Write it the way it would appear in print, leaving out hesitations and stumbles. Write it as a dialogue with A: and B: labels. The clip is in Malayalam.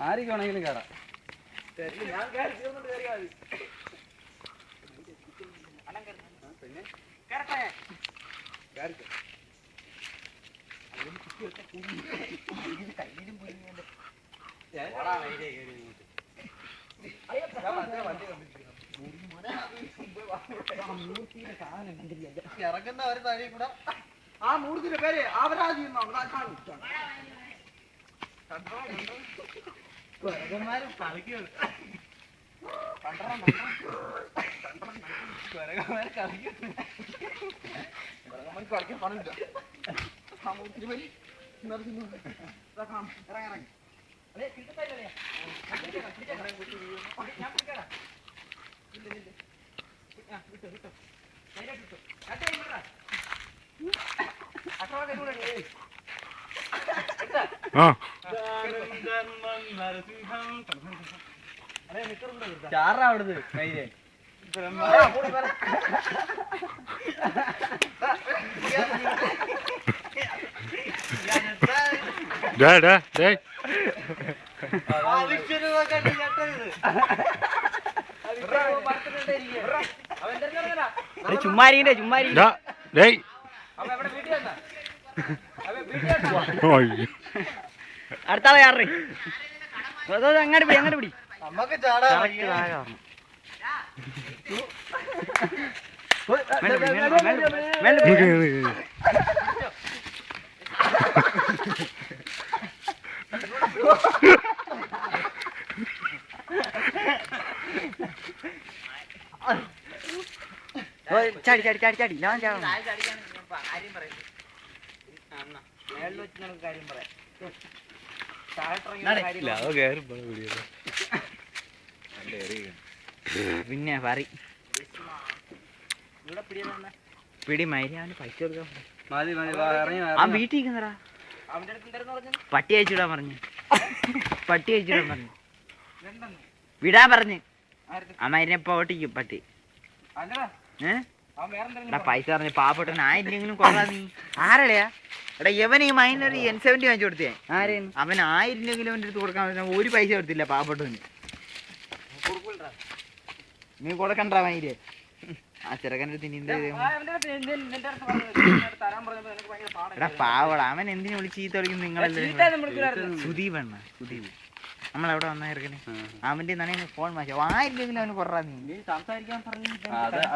A: ആരൊക്കെ വേണമെങ്കിലും കയറാം.
B: ഇറങ്ങുന്ന ഒരു തടി കൂടെ ആ മൂർത്തിയുടെ പേര് ആവരാജി കളിക്കാൻ പണില്ല. ആ മൂർത്തിയുടെ പേര്
A: ചാറാ അവിടുന്ന് കയ്യില് ചുമ്മാരിന്റെ ചുമ്മാരി അടുത്താളെ കയറി അങ്ങോട്ട് പിടി അങ്ങോട്ട് പിടി.
B: നമുക്ക് ചാടാ
A: ചാടി ചാടി ചാടി ചാടി ഞാൻ ചാടണം. പിന്നെ പറ പിടി മരി അവന് പൈസ കൊടുക്കാൻ. ആ വീട്ടിൽ നിൽക്കുന്നടാ. പട്ടി അയച്ചിടാൻ പറഞ്ഞു. പട്ടി അയച്ചിടാൻ പറഞ്ഞു. വിടാൻ പറഞ്ഞു. ആ മരിനെ പോട്ടിക്കും പട്ടി. പൈസ പറഞ്ഞു പാവപ്പെട്ടവൻ 1000 കൊള്ളാ. നീ ആരടയാ എടാ? ഇവൻ ഈ മൈനൊരു N70 വാങ്ങിച്ചു കൊടുത്തേ. ആരെയും അവൻ 1000 അവൻ്റെ അടുത്ത് കൊടുക്കാൻ ഒരു പൈസ കൊടുത്തില്ല പാവപ്പെട്ടവന്. നീ കൊടുക്കണ്ട മൈര്. ആ ചെറുക്കൻ്റെ അടുത്ത് എടാ പാവട അവൻ എന്തിനു വിളിച്ച് ചീത്ത വിളിക്കും? നിങ്ങളെല്ലാം സുദീപണ്ണ സുദീപ് നമ്മളെവിടെ വന്നാ ചെറുക്കനെ അവൻ്റെ ഫോൺ മാറ്റി 1000 അവന് കുററാ. നീ സംസാരിക്കാൻ പറഞ്ഞു.